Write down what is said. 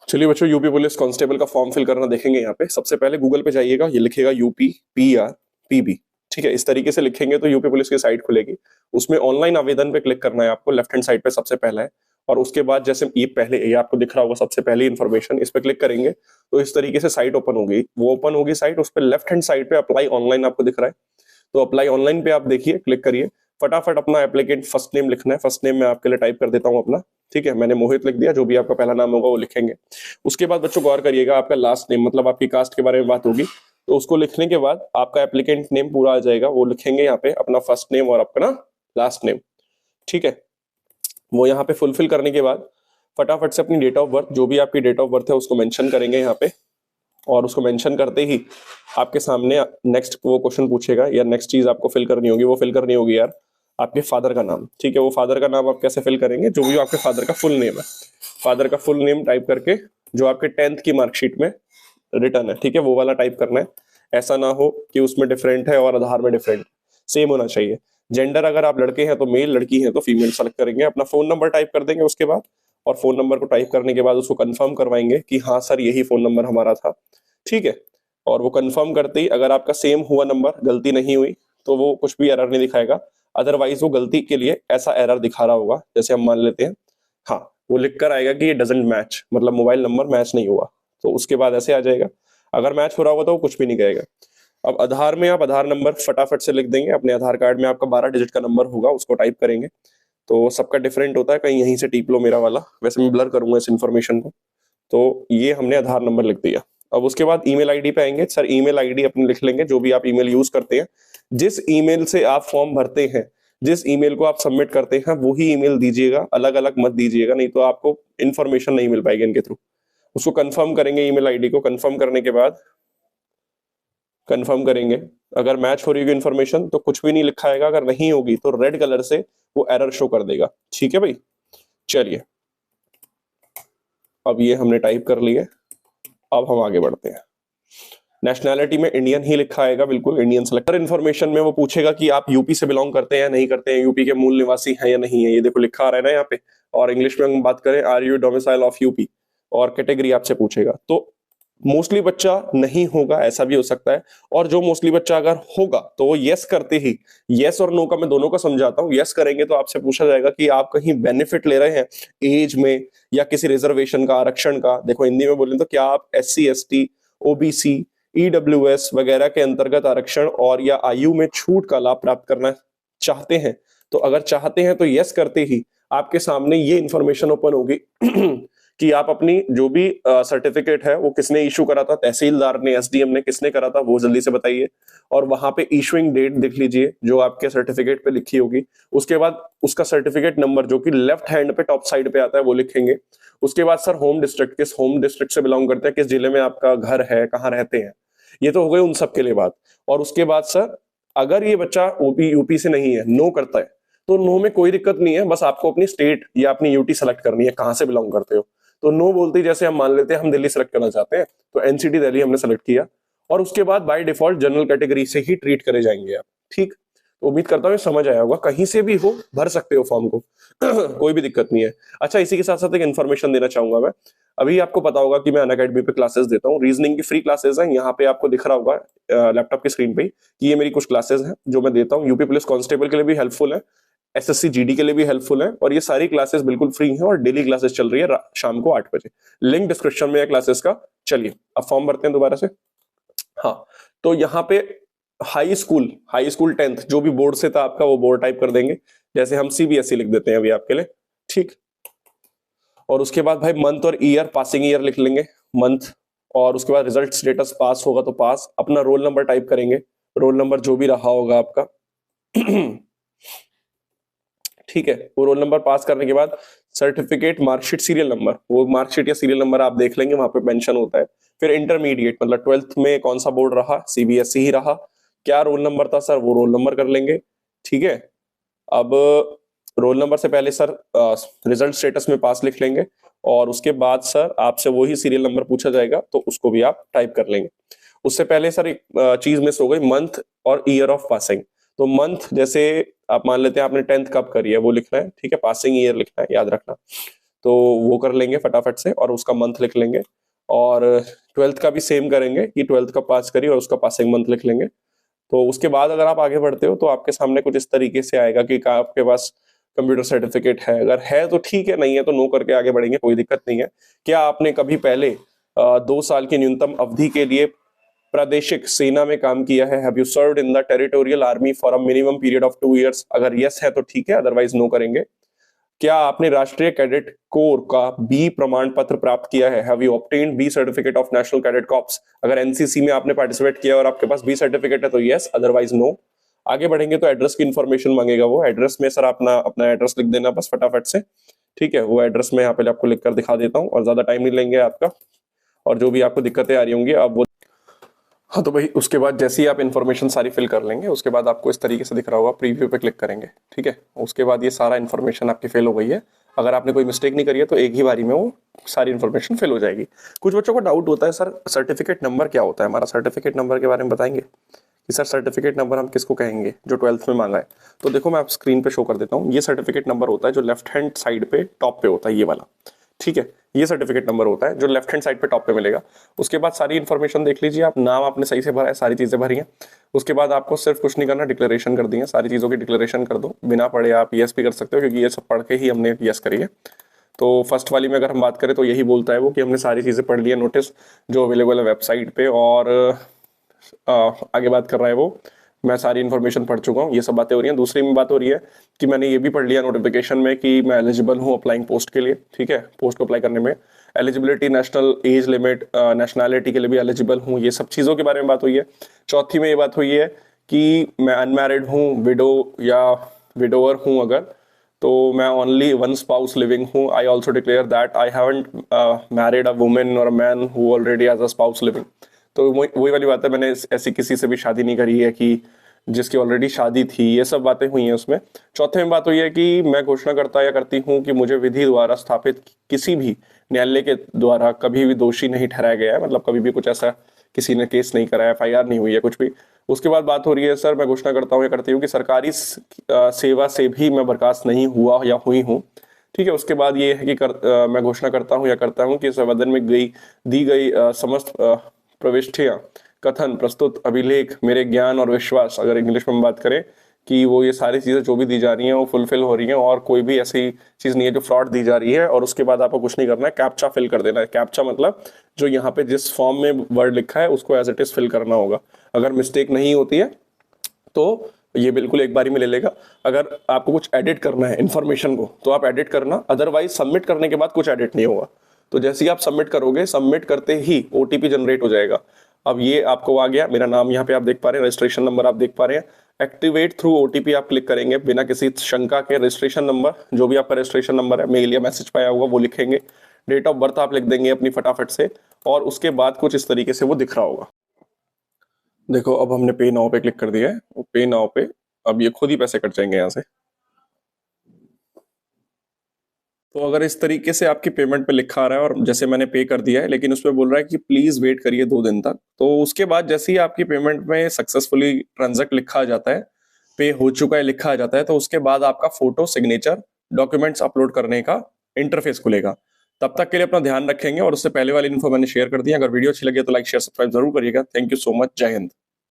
चलिए बच्चों, UP police constable का फॉर्म फिल करना देखेंगे। यहाँ पे सबसे पहले गूगल पे जाइएगा, ये लिखेगा यूपी PR PB। ठीक है, इस तरीके से लिखेंगे तो यूपी पुलिस की साइट खुलेगी। उसमें ऑनलाइन आवेदन पे क्लिक करना है आपको, लेफ्ट हैंड साइड पे सबसे पहला है। और उसके बाद जैसे ये आपको दिख रहा होगा सबसे पहले इन्फॉर्मेशन, इस पे क्लिक करेंगे तो इस तरीके से साइट ओपन होगी। वो ओपन होगी साइट, उस पर लेफ्ट हैंड साइड पे अप्लाई ऑनलाइन आपको दिख रहा है। तो अप्लाई ऑनलाइन पे आप देखिए, क्लिक करिए। फटाफट अपना एप्लीकेंट फर्स्ट नेम लिखना है। फर्स्ट नेम मैं आपके लिए टाइप कर देता हूँ अपना। ठीक है, मैंने मोहित लिख दिया, जो भी आपका पहला नाम होगा वो लिखेंगे। उसके बाद बच्चों गौर करिएगा, आपका लास्ट नेम मतलब आपकी कास्ट के बारे में बात होगी, तो उसको लिखने के बाद आपका एप्लीकेंट नेम पूरा आ जाएगा, वो लिखेंगे यहाँ पे अपना फर्स्ट नेम और अपना लास्ट नेम। ठीक है, वो यहाँ पे फुलफिल करने के बाद फटाफट से अपनी डेट ऑफ बर्थ, जो भी आपकी डेट ऑफ बर्थ है उसको मेंशन करेंगे यहाँ पे। और उसको मेंशन करते ही आपके सामने नेक्स्ट वो क्वेश्चन पूछेगा, या नेक्स्ट चीज आपको फिल करनी होगी, वो फिल करनी होगी यार आपके फादर का नाम। ठीक है, वो फादर का नाम आप कैसे फिल करेंगे, जो भी आपके फादर का फुल नेम है, फादर का फुल नेम टाइप करके जो आपके 10th की मार्कशीट में रिटर्न है, ठीक है, वो वाला टाइप करना है। ऐसा ना हो कि उसमें डिफरेंट है और आधार में डिफरेंट, सेम होना चाहिए। जेंडर अगर आप लड़के हैं तो मेल, लड़की है तो फीमेल सेलेक्ट करेंगे। अपना फोन नंबर टाइप कर देंगे उसके बाद, और फोन नंबर को टाइप करने के बाद उसको कंफर्म करवाएंगे कि हाँ सर यही फोन नंबर हमारा था। ठीक है, और वो कंफर्म करते ही अगर आपका सेम हुआ नंबर, गलती नहीं हुई, तो वो कुछ भी एरर नहीं दिखाएगा। अदरवाइज वो गलती के लिए ऐसा एरर दिखा रहा होगा, जैसे हम मान लेते हैं, हाँ वो लिख कर आएगा कि ये डजंट मैच, मतलब मोबाइल नंबर मैच नहीं हुआ। तो उसके बाद ऐसे आ जाएगा। अगर मैच हो रहा होगा तो वो कुछ भी नहीं कहेगा। अब आधार में आप आधार नंबर फटाफट से लिख देंगे। अपने आधार कार्ड में आपका 12 डिजिट का नंबर होगा, उसको टाइप करेंगे। तो सबका डिफरेंट होता है, कहीं यहीं से टीप लो मेरा वाला, वैसे मैं ब्लर करूंगा इस इन्फॉर्मेशन को। तो ये हमने आधार नंबर लिख दिया। अब उसके बाद ईमेल आईडी पे आएंगे। सर ईमेल आईडी अपनी लिख लेंगे, जो भी आप ईमेल यूज करते हैं, जिस ईमेल से आप फॉर्म भरते हैं, जिस ईमेल को आप सबमिट करते हैं वही ईमेल दीजिएगा, अलग अलग मत दीजिएगा, नहीं तो आपको इन्फॉर्मेशन नहीं मिल पाएगी इनके थ्रू। उसको कंफर्म करेंगे, ईमेल आईडी को कंफर्म करने के बाद कंफर्म करेंगे। अगर मैच हो रही होगी इन्फॉर्मेशन तो कुछ भी नहीं लिखा आएगा, अगर नहीं होगी तो रेड कलर से वो एरर शो कर देगा। ठीक है भाई, चलिए अब ये हमने टाइप कर लिया। अब हम आगे बढ़ते हैं। नेशनैलिटी में इंडियन ही लिखा आएगा, बिल्कुल इंडियन सेलेक्टर। इन्फॉर्मेशन में वो पूछेगा कि आप यूपी से बिलोंग करते हैं या नहीं करते हैं, यूपी के मूल निवासी हैं या नहीं है, ये देखो लिखा आ रहा है ना यहाँ पे। और इंग्लिश में हम बात करें, are you domicile of UP, और कैटेगरी आपसे पूछेगा। तो मोस्टली बच्चा नहीं होगा, ऐसा भी हो सकता है। और जो मोस्टली बच्चा अगर होगा तो वो यस करते ही, यस और नो का मैं दोनों का समझाता हूँ। यस करेंगे तो आपसे पूछा जाएगा कि आप कहीं बेनिफिट ले रहे हैं एज में, या किसी रिजर्वेशन का, आरक्षण का। देखो हिंदी में बोले तो क्या आप SC ST OBC EWS वगैरह के अंतर्गत आरक्षण और या आयु में छूट का लाभ प्राप्त करना चाहते हैं? तो अगर चाहते हैं तो यस करते ही आपके सामने ये इंफॉर्मेशन ओपन होगी कि आप अपनी जो भी सर्टिफिकेट है वो किसने इशू करा था, तहसीलदार ने, SDM ने, किसने करा था वो जल्दी से बताइए। और वहां पे इशुइंग डेट दिख लीजिए जो आपके सर्टिफिकेट पे लिखी होगी। उसके बाद उसका सर्टिफिकेट नंबर जो कि लेफ्ट हैंड पे टॉप साइड पे आता है वो लिखेंगे। उसके बाद सर होम डिस्ट्रिक्ट, किस होम डिस्ट्रिक्ट से बिलोंग करते हैं, किस जिले में आपका घर है, कहाँ रहते हैं, ये तो हो गए उन सब के लिए बात। और उसके बाद सर अगर ये बच्चा यूपी से नहीं है, नो करता है, तो नो में कोई दिक्कत नहीं है, बस आपको अपनी स्टेट या अपनी यूटी सेलेक्ट करनी है, कहां से बिलोंग करते हो। तो नो बोलते ही जैसे हम मान लेते हैं हम दिल्ली सेलेक्ट करना चाहते हैं, तो एनसीटी दिल्ली हमने सेलेक्ट किया। और उसके बाद बाय डिफॉल्ट जनरल कैटेगरी से ही ट्रीट करे जाएंगे आप। ठीक, तो उम्मीद करता हूँ समझ आया होगा। कहीं से भी हो भर सकते हो फॉर्म को कोई भी दिक्कत नहीं है। अच्छा, इसी के साथ साथ एक इन्फॉर्मेशन देना चाहूंगा मैं। अभी आपको पता होगा कि मैं अनअकैडमी पे क्लासेस देता हूँ, रीजनिंग की फ्री क्लासेस हैं। यहाँ पे आपको दिख रहा होगा लैपटॉप की स्क्रीन पे कि ये मेरी कुछ क्लासेस हैं जो मैं देता हूँ। यूपी पुलिस कांस्टेबल के लिए भी हेल्पफुल है, SSC GD के लिए भी हेल्पफुल है, और ये सारी क्लासेस बिल्कुल फ्री हैं और डेली क्लासेस चल रही है शाम को 8 बजे। लिंक डिस्क्रिप्शन में है क्लासेस का। चलिए अब फॉर्म भरते हैं दोबारा से। हाँ, तो यहाँ पे हाई स्कूल 10th जो भी बोर्ड से था आपका वो बोर्ड टाइप कर देंगे, जैसे हम CBSE लिख देते हैं अभी आपके लिए। ठीक, और उसके बाद भाई मंथ और ईयर, पासिंग ईयर लिख लेंगे, मंथ। और उसके बाद रिजल्ट स्टेटस पास होगा तो पास, अपना रोल नंबर टाइप करेंगे, रोल नंबर जो भी रहा होगा आपका ठीक है, वो रोल नंबर पास करने के बाद सर्टिफिकेट, मार्कशीट, सीरियल नंबर, वो मार्कशीट या सीरियल नंबर आप देख लेंगे, वहां पे मेंशन होता है। फिर इंटरमीडिएट मतलब 12th में कौन सा बोर्ड रहा, CBSE ही रहा, क्या रोल नंबर था सर, वो रोल नंबर कर लेंगे। ठीक है, अब रोल नंबर से पहले सर रिजल्ट स्टेटस में पास लिख लेंगे, और उसके बाद सर आपसे वही सीरियल नंबर पूछा जाएगा तो उसको भी आप टाइप कर लेंगे। उससे पहले सर एक चीज मिस हो गई, मंथ और ईयर ऑफ पासिंग। तो मंथ जैसे आप मान लेते हैं आपने 10th कब करी है वो लिखना है, ठीक है, पासिंग ईयर लिखना है, याद रखना। तो वो कर लेंगे फटाफट से और उसका मंथ लिख लेंगे। और 12th का भी सेम करेंगे कि 12th का पास करिए और उसका पासिंग मंथ लिख लेंगे। तो उसके बाद अगर आप आगे बढ़ते हो तो आपके सामने कुछ इस तरीके से आएगा कि आपके पास कंप्यूटर सर्टिफिकेट है, अगर है तो ठीक है, नहीं है तो नो करके आगे बढ़ेंगे, कोई दिक्कत नहीं है। क्या आपने कभी पहले 2 साल की न्यूनतम अवधि के लिए प्रादेशिक सेना में काम किया है? Have you served in the territorial army for a minimum period of 2 years? अगर यस है तो ठीक है, अदरवाइज नो करेंगे। क्या आपने राष्ट्रीय कैडेट कोर का बी प्रमाण पत्र प्राप्त किया है? Have you obtained B certificate of national cadet corps? अगर एनसीसी में आपने पार्टिसिपेट किया और आपके पास बी सर्टिफिकेट है तो यस, अदरवाइज नो। आगे बढ़ेंगे तो एड्रेस की इंफॉर्मेशन मांगेगा वो। एड्रेस में सर अपना अपना एड्रेस लिख देना बस फटाफट से, ठीक है। वो एड्रेस मैं यहाँ पे आपको लिख कर दिखा देता हूँ और ज्यादा टाइम नहीं लेंगे आपका। और जो भी आपको दिक्कतें आ रही होंगी आप वो, हाँ तो भाई उसके बाद जैसे ही आप इन्फॉर्मेशन सारी फिल कर लेंगे उसके बाद आपको इस तरीके से दिख रहा होगा, प्रीव्यू पे क्लिक करेंगे, ठीक है। उसके बाद ये सारा इन्फॉर्मेशन आपकी फिल हो गई है। अगर आपने कोई मिस्टेक नहीं करी है तो एक ही बारी में वो सारी इन्फॉर्मेशन फिल हो जाएगी। कुछ बच्चों को डाउट होता है सर सर्टिफिकेट नंबर क्या होता है हमारा, सर्टिफिकेट नंबर के बारे में बताएंगे कि सर सर्टिफिकेट नंबर हम किसको कहेंगे जो 12th में मांगा है। तो देखो मैं आप स्क्रीन पे शो कर देता हूँ। ये सर्टिफिकेट नंबर होता है जो लेफ्ट हैंड साइड पे टॉप पे होता है, ये वाला, ठीक है। ये सर्टिफिकेट नंबर होता है जो लेफ्ट हैंड साइड पे टॉप पे मिलेगा। उसके बाद सारी इन्फॉर्मेशन देख लीजिए आप, नाम आपने सही से भरा है, सारी चीजें भरी हैं। उसके बाद आपको सिर्फ कुछ नहीं करना, डिक्लेरेशन कर दी है, सारी चीजों की डिक्लेरेशन कर दो। बिना पढ़े आप यस भी कर सकते हो क्योंकि ये सब पढ़ के ही हमने यस करी है। तो फर्स्ट वाली में अगर हम बात करें तो यही बोलता है वो कि हमने सारी चीजें पढ़ ली है, नोटिस जो अवेलेबल है वेबसाइट पे। और आगे बात कर रहा है वो, मैं सारी इन्फॉर्मेशन पढ़ चुका हूँ, ये सब बातें हो रही हैं। दूसरी में बात हो रही है कि मैंने ये भी पढ़ लिया नोटिफिकेशन में कि मैं एलिजिबल हूँ अप्लाइंग पोस्ट के लिए, ठीक है। पोस्ट को अप्लाई करने में eligibility, national age limit, nationality के लिए भी एलिजिबल हूँ, ये सब चीज़ों के बारे में बात हुई है। चौथी में ये बात हुई है कि मैं अनमैरिड हूँ, विडो या विडोअर हूँ अगर, तो मैं ओनली वन स्पाउस लिविंग हूँ। I also declare that I haven't married a woman और a man who already has a spouse living. तो वही वाली बात है, मैंने ऐसी किसी से भी शादी नहीं करी है कि जिसकी ऑलरेडी शादी थी, ये सब बातें हुई हैं उसमें। चौथे में बात हुई है कि मैं घोषणा करता या करती हूँ कि मुझे विधि द्वारा स्थापित किसी भी न्यायालय के द्वारा कभी भी दोषी नहीं ठहराया गया है, मतलब कभी भी कुछ ऐसा किसी ने केस नहीं कराया, FIR नहीं हुई है कुछ भी। उसके बाद बात हो रही है सर मैं घोषणा करता हूँ या करती हूँ कि सरकारी सेवा से भी मैं बर्खास्त नहीं हुआ या हुई हूँ, ठीक है। उसके बाद ये है कि मैं घोषणा करता हूँ या करता हूँ कि संवेदन में दी गई समस्त प्रविष्टियां, कथन, प्रस्तुत, अभिलेख, मेरे ज्ञान और विश्वास, अगर इंग्लिश में हम बात करें, कि वो ये सारी चीज़ें जो भी दी जा रही हैं वो फुलफिल हो रही हैं और कोई भी ऐसी चीज़ नहीं है जो फ्रॉड दी जा रही है। और उसके बाद आपको कुछ नहीं करना है, कैप्चा फिल कर देना है। कैप्चा मतलब जो यहाँ पे जिस फॉर्म में वर्ड लिखा है उसको एज इट इज फिल करना होगा। अगर मिस्टेक नहीं होती है तो ये बिल्कुल एक बारी में ले लेगा। अगर आपको कुछ एडिट करना है इन्फॉर्मेशन को तो आप एडिट करना, अदरवाइज सबमिट करने के बाद कुछ एडिट नहीं होगा। तो जैसे ही आप सबमिट करोगे, सबमिट करते ही OTP जनरेट हो जाएगा। अब ये आपको आ गया, मेरा नाम यहाँ पे आप देख पा रहे हैं, रजिस्ट्रेशन नंबर आप देख पा रहे हैं। एक्टिवेट थ्रू OTP आप क्लिक करेंगे बिना किसी शंका के। रजिस्ट्रेशन नंबर, जो भी आपका रजिस्ट्रेशन नंबर है, मेल या मैसेज पाया होगा वो लिखेंगे। डेट ऑफ बर्थ आप लिख देंगे अपनी फटाफट से और उसके बाद कुछ इस तरीके से वो दिख रहा होगा। देखो अब हमने पे नाउ पे क्लिक कर दिया है, वो पे नाउ पे अब ये खुद ही पैसे कट जाएंगे यहाँ से। तो अगर इस तरीके से आपकी पेमेंट पे लिखा आ रहा है और जैसे मैंने पे कर दिया है लेकिन उसमें बोल रहा है कि प्लीज वेट करिए 2 दिन तक, तो उसके बाद जैसे ही आपकी पेमेंट में सक्सेसफुली ट्रांजैक्ट लिखा आ जाता है, पे हो चुका है लिखा आ जाता है, तो उसके बाद आपका फोटो, सिग्नेचर, डॉक्यूमेंट्स अपलोड करने का इंटरफेस खुलेगा। तब तक के लिए अपना ध्यान रखेंगे और उससे पहले वाली इन्फो मैंने शेयर कर दी। अगर वीडियो अच्छी लगी तो लाइक शेयर सब्सक्राइब जरूर करिएगा। थैंक यू सो मच, जय हिंद।